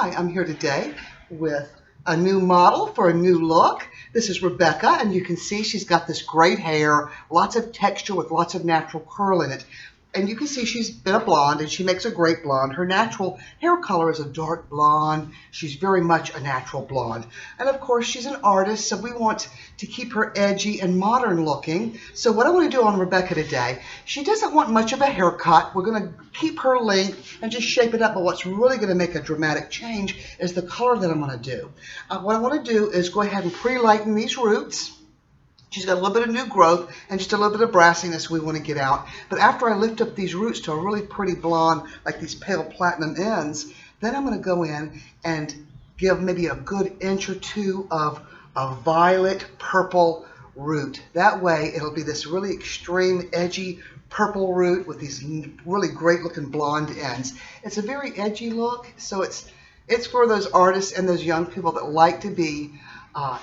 Hi, I'm here today with a new model for a new look. This is Rebecca, and you can see she's got this great hair, lots of texture with lots of natural curl in it. And you can see she's been a blonde, and she makes a great blonde. Her natural hair color is a dark blonde. She's very much a natural blonde. And of course, she's an artist, so we want to keep her edgy and modern looking. So what I want to do on Rebecca today, she doesn't want much of a haircut. We're going to keep her length and just shape it up, but what's really going to make a dramatic change is the color that I'm going to do. What I want to do is go ahead and pre-lighten these roots. She's got a little bit of new growth and just a little bit of brassiness we want to get out. But after I lift up these roots to a really pretty blonde, like these pale platinum ends, then I'm going to go in and give maybe a good inch or two of a violet purple root. That way it'll be this really extreme edgy purple root with these really great looking blonde ends. It's a very edgy look, so it's for those artists and those young people that like to be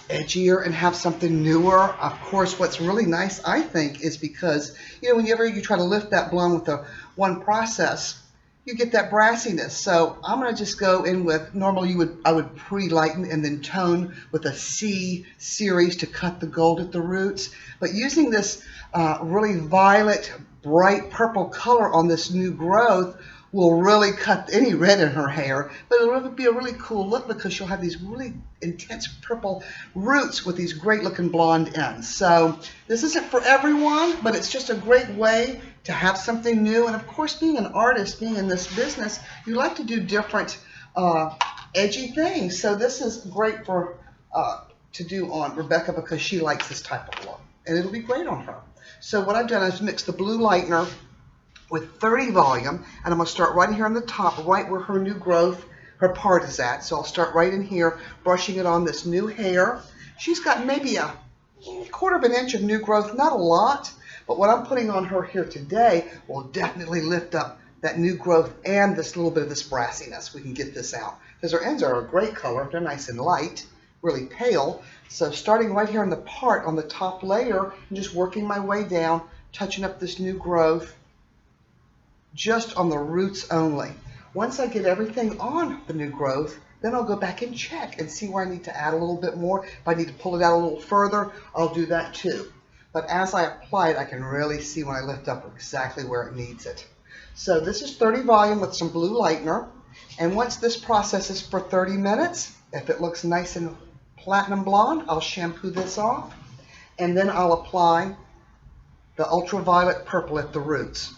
edgier and have something newer. Of course, what's really nice, I think, is because, whenever you try to lift that blonde with the one process, you get that brassiness. So I'm going to just go in with, normally I would pre-lighten and then tone with a C series to cut the gold at the roots. But using this really violet, bright purple color on this new growth will really cut any red in her hair, but it'll be a really cool look because she'll have these really intense purple roots with these great looking blonde ends. So this isn't for everyone, but it's just a great way to have something new. And of course, being an artist, being in this business, you like to do different edgy things. So this is great for to do on Rebecca because she likes this type of look, and it'll be great on her. So what I've done is mix the blue lightener with 30 volume, and I'm going to start right here on the top, right where her new growth, her part is at. So I'll start right in here, brushing it on this new hair. She's got maybe a quarter of an inch of new growth, not a lot, but what I'm putting on her here today will definitely lift up that new growth and this little bit of this brassiness. We can get this out because her ends are a great color. They're nice and light, really pale. So starting right here on the part on the top layer and just working my way down, touching up this new growth, just on the roots only. Once I get everything on the new growth, then I'll go back and check and see where I need to add a little bit more. If I need to pull it out a little further, I'll do that too. But as I apply it, I can really see when I lift up exactly where it needs it. So this is 30 volume with some blue lightener. And once this processes for 30 minutes, if it looks nice and platinum blonde, I'll shampoo this off. And then I'll apply the ultraviolet purple at the roots.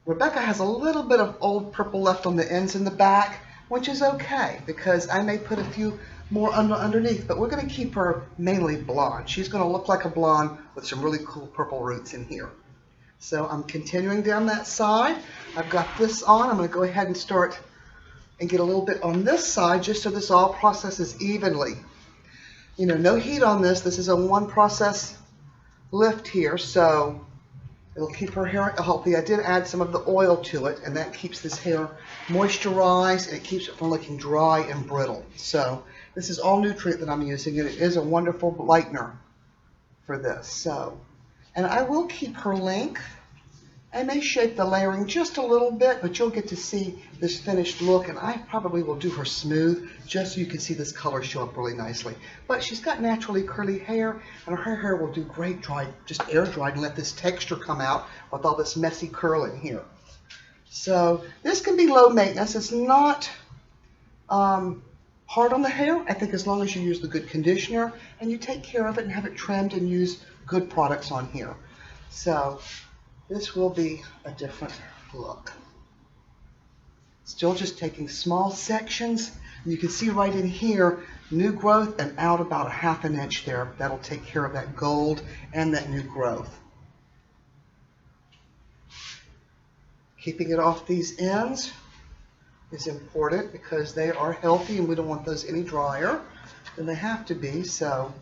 Rebecca has a little bit of old purple left on the ends in the back, which is okay because I may put a few more underneath, but we're going to keep her mainly blonde. She's going to look like a blonde with some really cool purple roots in here. So I'm continuing down that side. I've got this on. I'm going to go ahead and start and get a little bit on this side just so this all processes evenly. No heat on this. This is a one process lift here, so it'll keep her hair healthy. I did add some of the oil to it, and that keeps this hair moisturized, and it keeps it from looking dry and brittle. So this is all nutrient that I'm using, and it is a wonderful lightener for this. So, and I will keep her length. I may shape the layering just a little bit, but you'll get to see this finished look, and I probably will do her smooth just so you can see this color show up really nicely. But she's got naturally curly hair, and her hair will do great dried, just air dried, and let this texture come out with all this messy curl in here. So this can be low maintenance. It's not hard on the hair. I think as long as you use the good conditioner and you take care of it and have it trimmed and use good products on here. So this will be a different look. Still just taking small sections. You can see right in here, new growth and out about a half an inch there. That'll take care of that gold and that new growth. Keeping it off these ends is important because they are healthy and we don't want those any drier than they have to be. So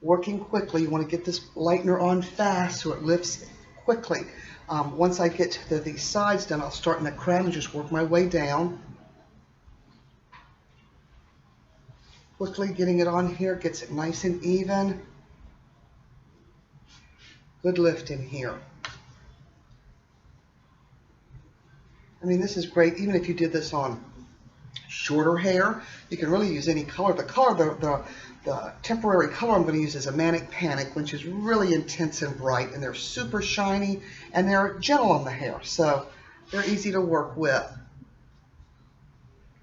working quickly, you want to get this lightener on fast so it lifts quickly. Once I get to these sides done, I'll start in the crown and just work my way down. Quickly getting it on here gets it nice and even. Good lift in here. I mean, this is great even if you did this on shorter hair, you can really use any color. The temporary color I'm going to use is a Manic Panic, which is really intense and bright, and they're super shiny, and they're gentle on the hair, so they're easy to work with.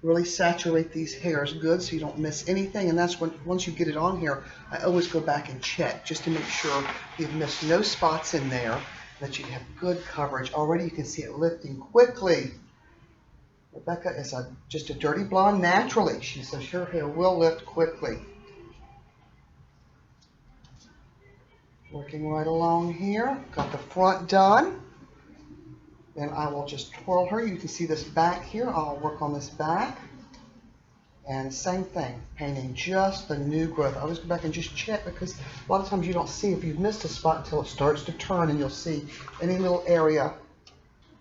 Really saturate these hairs good so you don't miss anything, and that's when, once you get it on here, I always go back and check just to make sure you've missed no spots in there, that you have good coverage. Already you can see it lifting quickly. Rebecca is just a dirty blonde naturally. She says her hair will lift quickly. Working right along here. Got the front done. Then I will just twirl her. You can see this back here. I'll work on this back. And same thing, painting just the new growth. I always go back and just check, because a lot of times you don't see if you've missed a spot until it starts to turn, and you'll see any little area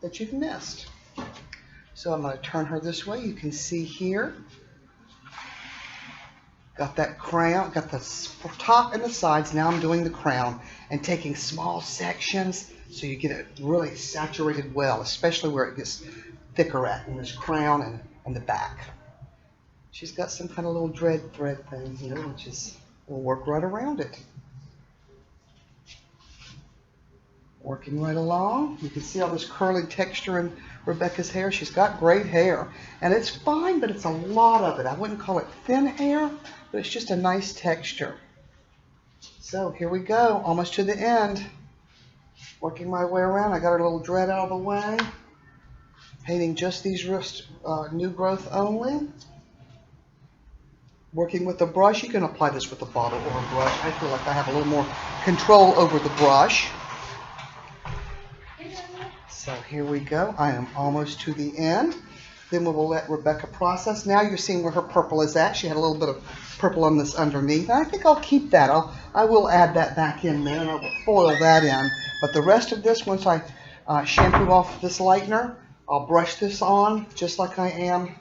that you've missed. So I'm going to turn her this way. You can see here. Got that crown, got the top and the sides. Now I'm doing the crown and taking small sections so you get it really saturated well, especially where it gets thicker at in this crown and the back. She's got some kind of little dread thread thing here, which is, we'll work right around it. Working right along. You can see all this curly texture in Rebecca's hair. She's got great hair, and it's fine, but it's a lot of it. I wouldn't call it thin hair, but it's just a nice texture. So here we go, almost to the end. Working my way around. I got her little dread out of the way. Painting just these new growth only. Working with the brush. You can apply this with a bottle or a brush. I feel like I have a little more control over the brush. So here we go. I am almost to the end. Then we will let Rebecca process. Now you're seeing where her purple is at. She had a little bit of purple on this underneath. And I think I'll keep that. I will add that back in there, and I will foil that in. But the rest of this, once I shampoo off this lightener, I'll brush this on just like I am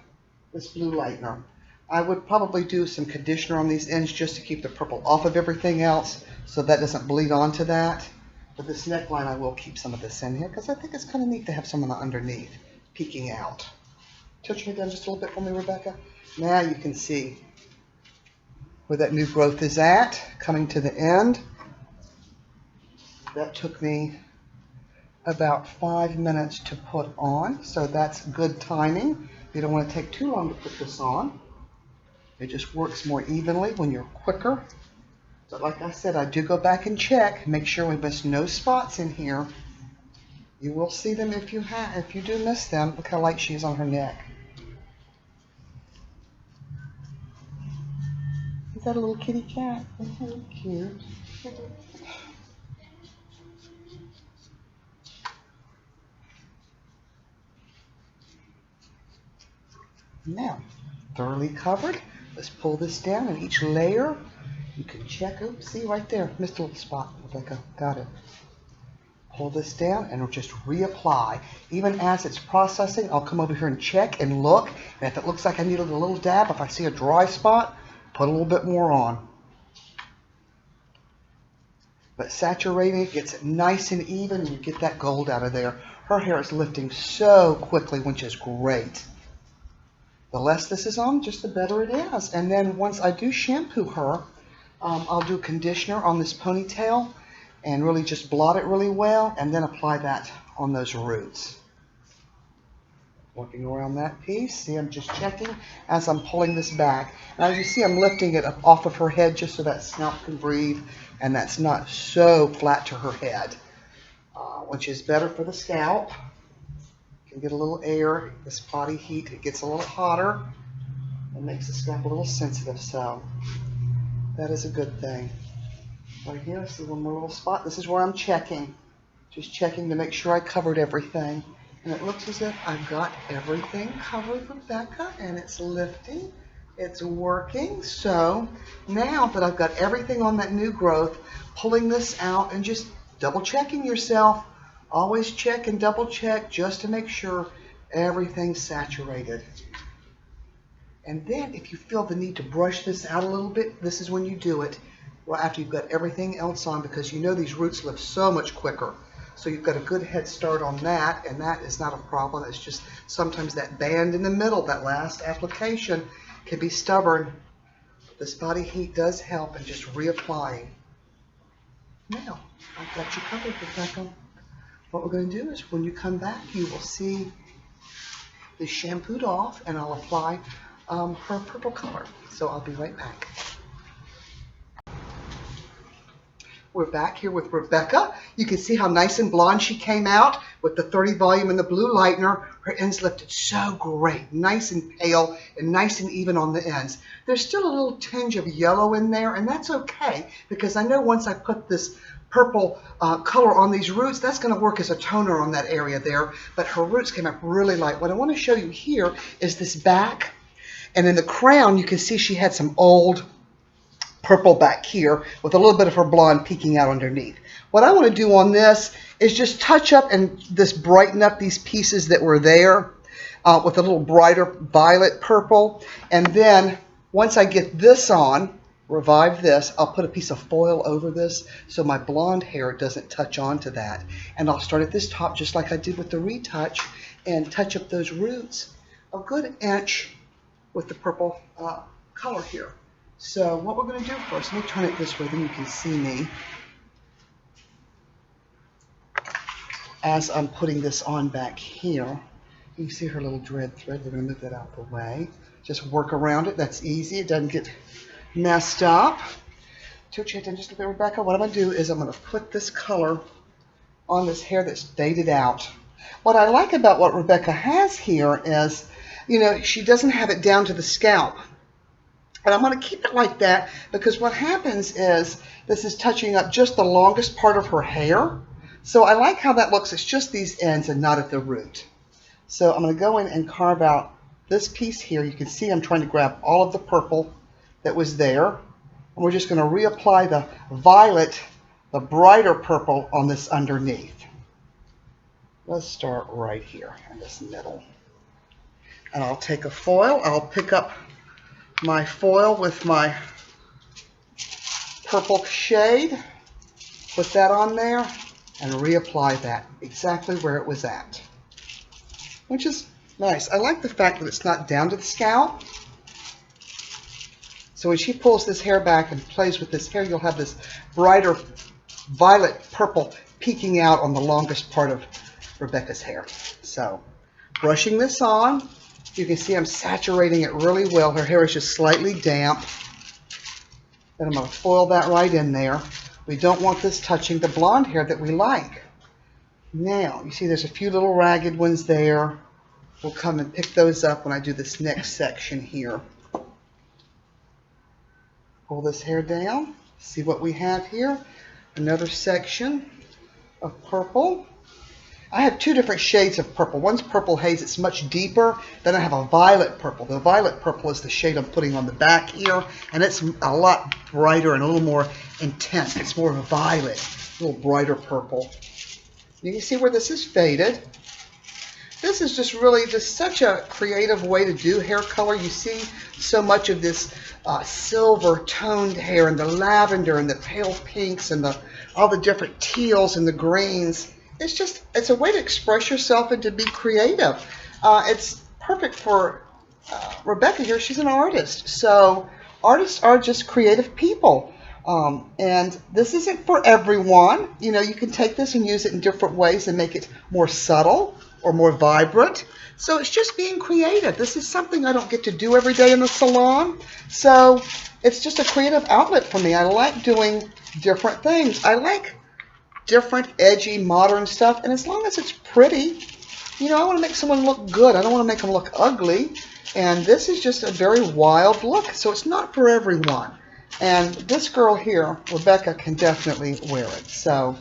this blue lightener. I would probably do some conditioner on these ends just to keep the purple off of everything else so that doesn't bleed onto that. But this neckline, I will keep some of this in here because I think it's kind of neat to have some of the underneath peeking out. Touch me down just a little bit for me, Rebecca. Now you can see where that new growth is at, coming to the end. That took me about 5 minutes to put on, so that's good timing. You don't want to take too long to put this on. It just works more evenly when you're quicker. But like I said, I do go back and check, make sure we miss no spots in here. You will see them if you do miss them. Look how light she is on her neck. Is that a little kitty cat? Oh, cute. Now, thoroughly covered. Let's pull this down, and each layer you can check. Oh, see right there, missed a little spot. Rebecca, got it. Pull this down and we'll just reapply. Even as it's processing, I'll come over here and check and look. And if it looks like I need a little dab, if I see a dry spot, put a little bit more on. But saturating it gets it nice and even, and you get that gold out of there. Her hair is lifting so quickly, which is great. The less this is on, just the better it is. And then once I do shampoo her, I'll do conditioner on this ponytail and really just blot it really well, and then apply that on those roots. Working around that piece. See, I'm just checking as I'm pulling this back. Now as you see, I'm lifting it up off of her head just so that scalp can breathe and that's not so flat to her head, which is better for the scalp. You can get a little air, this body heat, it gets a little hotter and makes the scalp a little sensitive, so that is a good thing. Right here, I see one more little spot. This is where I'm checking. Just checking to make sure I covered everything. And it looks as if I've got everything covered, Rebecca, and it's lifting. It's working. So now that I've got everything on that new growth, pulling this out and just double checking yourself. Always check and double check just to make sure everything's saturated. And then if you feel the need to brush this out a little bit, this is when you do it. Well, after you've got everything else on, because you know these roots lift so much quicker. So you've got a good head start on that, and that is not a problem. It's just sometimes that band in the middle, that last application, can be stubborn. This body heat does help in just reapplying. Now, I've got you covered, Rebecca. What we're going to do is when you come back, you will see this shampooed off, and I'll apply her purple color. So I'll be right back. We're back here with Rebecca. You can see how nice and blonde she came out with the 30 volume and the blue lightener. Her ends lifted so great, nice and pale and nice and even on the ends. There's still a little tinge of yellow in there, and that's okay because I know once I put this purple color on these roots, that's going to work as a toner on that area there, but her roots came up really light. What I want to show you here is this back, and in the crown you can see she had some old purple back here with a little bit of her blonde peeking out underneath. What I want to do on this is just touch up and just brighten up these pieces that were there with a little brighter violet purple, and then once I get this on, revive this, I'll put a piece of foil over this so my blonde hair doesn't touch onto that. And I'll start at this top just like I did with the retouch and touch up those roots a good inch with the purple color here. So what we're going to do first, let me turn it this way, then you can see me as I'm putting this on back here. You can see her little dread thread. We're going to move that out of the way. Just work around it. That's easy. It doesn't get messed up. Tilt your head down just a bit, Rebecca. What I'm going to do is I'm going to put this color on this hair that's faded out. What I like about what Rebecca has here is, you know, she doesn't have it down to the scalp. And I'm going to keep it like that because what happens is this is touching up just the longest part of her hair. So I like how that looks. It's just these ends and not at the root. So I'm going to go in and carve out this piece here. You can see I'm trying to grab all of the purple that was there. And we're just going to reapply the violet, the brighter purple on this underneath. Let's start right here in this middle. And I'll take a foil. I'll pick up my foil with my purple shade, put that on there, and reapply that exactly where it was at, which is nice. I like the fact that it's not down to the scalp. So when she pulls this hair back and plays with this hair, you'll have this brighter violet purple peeking out on the longest part of Rebecca's hair. So brushing this on, you can see I'm saturating it really well. Her hair is just slightly damp. Then I'm going to foil that right in there. We don't want this touching the blonde hair that we like. Now, you see there's a few little ragged ones there. We'll come and pick those up when I do this next section here. Pull this hair down. See what we have here. Another section of purple. I have two different shades of purple. One's purple haze, it's much deeper. Then I have a violet purple. The violet purple is the shade I'm putting on the back here, and it's a lot brighter and a little more intense. It's more of a violet, a little brighter purple. You can see where this is faded. This is just really just such a creative way to do hair color. You see so much of this silver toned hair and the lavender and the pale pinks and all the different teals and the greens. It's a way to express yourself and to be creative. It's perfect for Rebecca here. She's an artist. So artists are just creative people. And this isn't for everyone. You know, you can take this and use it in different ways and make it more subtle or more vibrant. So it's just being creative. This is something I don't get to do every day in the salon. So it's just a creative outlet for me. I like doing different things. I like different, edgy, modern stuff, and as long as it's pretty, you know, I want to make someone look good. I don't want to make them look ugly, and this is just a very wild look, so it's not for everyone. And this girl here, Rebecca, can definitely wear it, so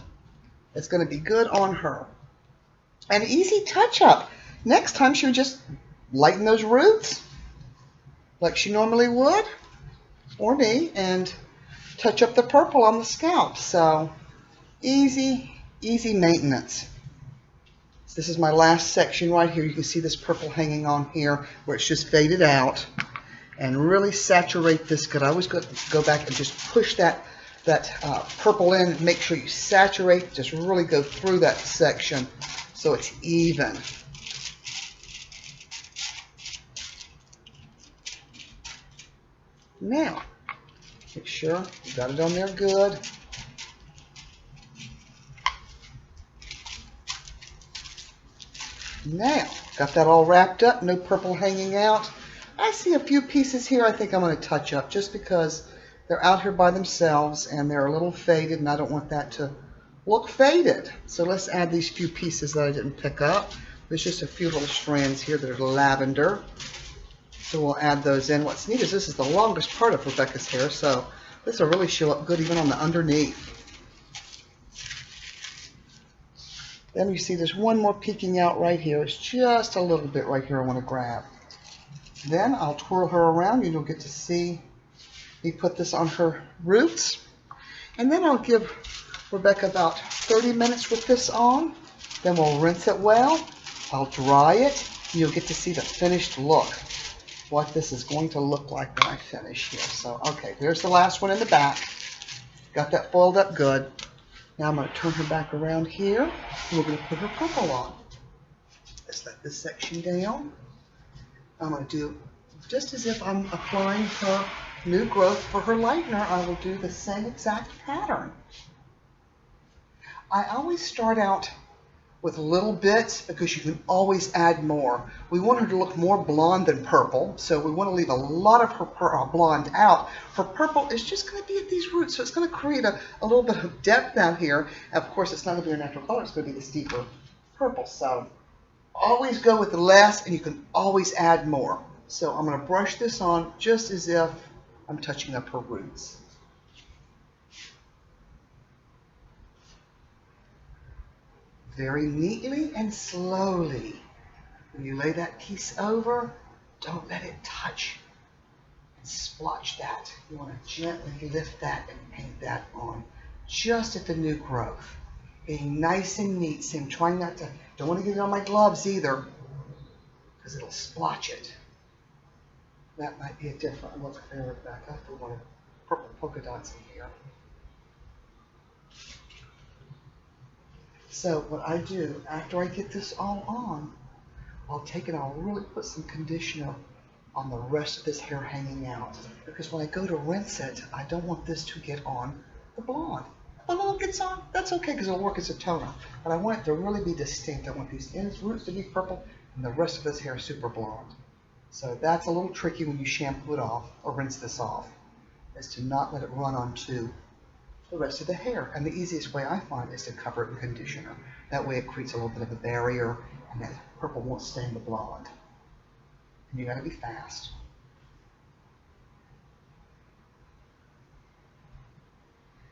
it's going to be good on her. An easy touch-up. Next time she would just lighten those roots like she normally would, or me, and touch up the purple on the scalp. So easy maintenance. So this is my last section right here. You can see this purple hanging on here where it's just faded out, and really saturate this good. I always go back and just push that that purple in. Make sure you saturate, just really go through that section so it's even. Now, make sure you got it on there good. Now, got that all wrapped up, no purple hanging out. I see a few pieces here I think I'm going to touch up just because they're out here by themselves and they're a little faded and I don't want that to look faded. So let's add these few pieces that I didn't pick up. There's just a few little strands here that are lavender. So we'll add those in. What's neat is this is the longest part of Rebecca's hair, so this will really show up good even on the underneath. Then you see there's one more peeking out right here. It's just a little bit right here I want to grab. Then I'll twirl her around and you'll get to see me put this on her roots. And then I'll give Rebecca about 30 minutes with this on. Then we'll rinse it well. I'll dry it. And you'll get to see the finished look. What this is going to look like when I finish here. So, okay, there's the last one in the back. Got that foiled up good. Now I'm going to turn her back around here, and we're going to put her purple on. Let's let this section down. I'm going to do, just as if I'm applying her new growth for her lightener, I will do the same exact pattern. I always start out with little bits because you can always add more. We want her to look more blonde than purple, so we want to leave a lot of her blonde out. For purple, it's just going to be at these roots, so it's going to create a little bit of depth out here. And of course, it's not going to be a natural color, it's going to be this deeper purple. So always go with the less, and you can always add more. So I'm going to brush this on just as if I'm touching up her roots. Very neatly and slowly. When you lay that piece over, don't let it touch and splotch that. You want to gently lift that and paint that on just at the new growth. Being nice and neat. Same, trying not to, don't want to get it on my gloves either because it'll splotch it. That might be a different look there, Rebecca. We want purple polka dots in here. So what I do, after I get this all on, I'll take it and I'll really put some conditioner on the rest of this hair hanging out. Because when I go to rinse it, I don't want this to get on the blonde. If a little gets on, that's okay because it'll work as a toner. But I want it to really be distinct. I want these ends, roots to be purple and the rest of this hair super blonde. So that's a little tricky when you shampoo it off or rinse this off, is to not let it run onto the rest of the hair. And the easiest way I find is to cover it in conditioner. That way it creates a little bit of a barrier and that purple won't stain the blonde. And you gotta be fast.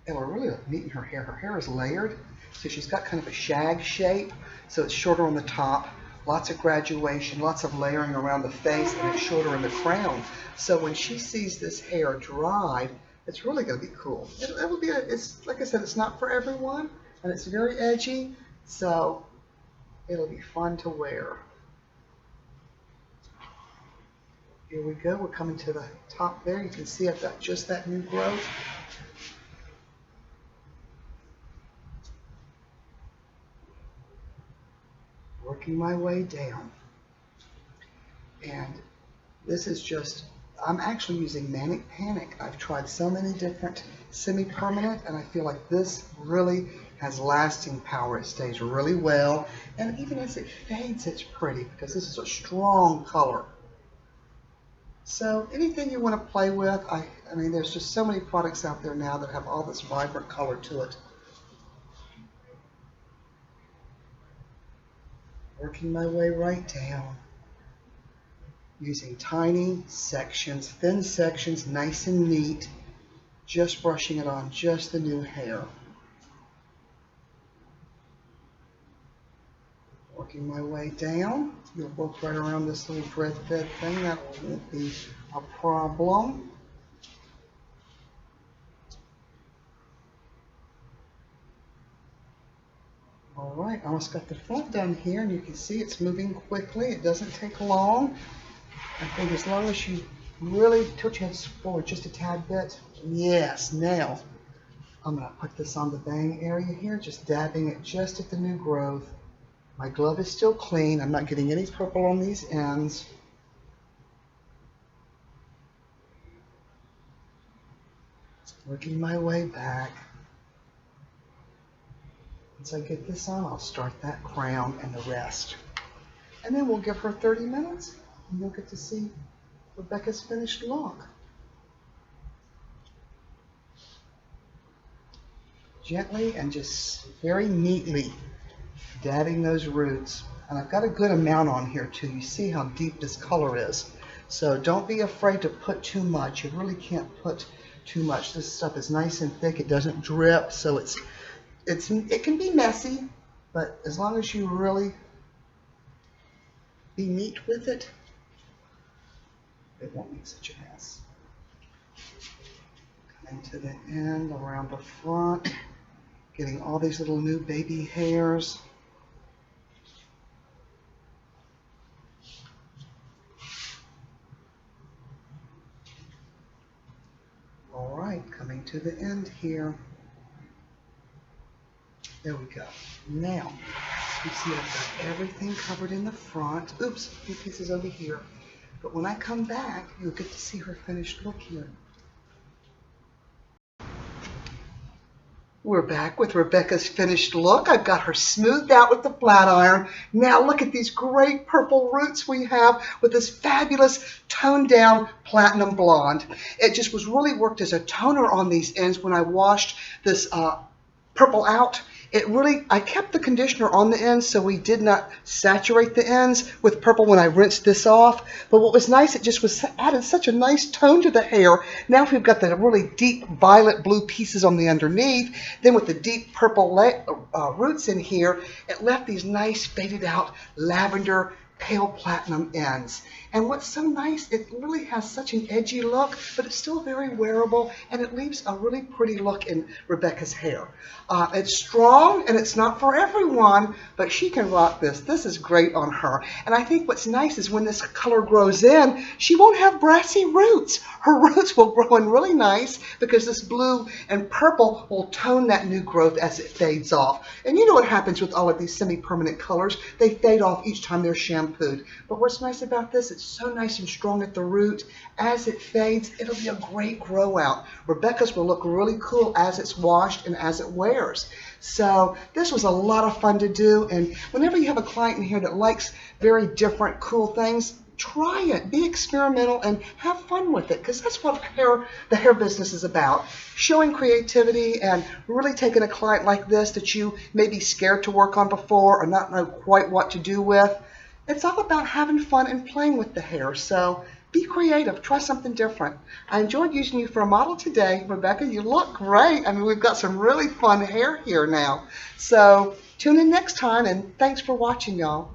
And we're really neat in her hair. Her hair is layered, so she's got kind of a shag shape, so it's shorter on the top, lots of graduation, lots of layering around the face, and it's shorter in the crown. So when she sees this hair dried, it's really going to be cool. It will be, it's like I said, it's not for everyone, and it's very edgy, so it'll be fun to wear. Here we go. We're coming to the top there. You can see I've got just that new growth. Working my way down. And this is just, I'm actually using Manic Panic. I've tried so many different semi-permanent, and I feel like this really has lasting power. It stays really well, and even as it fades, it's pretty because this is a strong color. So anything you want to play with, I mean, there's just so many products out there now that have all this vibrant color to it. Working my way right down. Using tiny sections, thin sections, nice and neat, just brushing it on just the new hair. Working my way down. You'll work right around this little thread fed thing. That won't be a problem. All right, almost got the front done here, and you can see it's moving quickly. It doesn't take long. I think as long as you really tilt your head forward just a tad bit. Yes, now I'm going to put this on the bang area here, just dabbing it just at the new growth. My glove is still clean. I'm not getting any purple on these ends. Working my way back. Once I get this on, I'll start that crown and the rest. And then we'll give her 30 minutes, and you'll get to see Rebecca's finished look. Gently and just very neatly dabbing those roots. And I've got a good amount on here too. You see how deep this color is. So don't be afraid to put too much. You really can't put too much. This stuff is nice and thick. It doesn't drip, so it can be messy, but as long as you really be neat with it, it won't make such a mess. Coming to the end, around the front, getting all these little new baby hairs. All right, coming to the end here. There we go. Now, you see I've got everything covered in the front. Oops, a few pieces over here. But when I come back, you'll get to see her finished look here. We're back with Rebecca's finished look. I've got her smoothed out with the flat iron. Now look at these great purple roots we have with this fabulous toned down platinum blonde. It just was really worked as a toner on these ends when I washed this purple out. I kept the conditioner on the ends so we did not saturate the ends with purple when I rinsed this off. But what was nice, it just added such a nice tone to the hair. Now we've got the really deep violet blue pieces on the underneath. Then with the deep purple roots in here, it left these nice faded out lavender pale platinum ends. And what's so nice, it really has such an edgy look, but it's still very wearable, and it leaves a really pretty look in Rebecca's hair. It's strong, and it's not for everyone, but she can rock this. This is great on her. And I think what's nice is when this color grows in, she won't have brassy roots. Her roots will grow in really nice because this blue and purple will tone that new growth as it fades off. And you know what happens with all of these semi-permanent colors. They fade off each time they're shampooed. But what's nice about this, it's so nice and strong at the root. As it fades, it'll be a great grow out. Rebecca's will look really cool as it's washed and as it wears. So this was a lot of fun to do, and whenever you have a client in here that likes very different, cool things, try it, be experimental, and have fun with it, because that's what the hair business is about. Showing creativity and really taking a client like this that you may be scared to work on before or not know quite what to do with. It's all about having fun and playing with the hair. So be creative, try something different. I enjoyed using you for a model today. Rebecca, you look great. I mean, we've got some really fun hair here now. So tune in next time, and thanks for watching, y'all.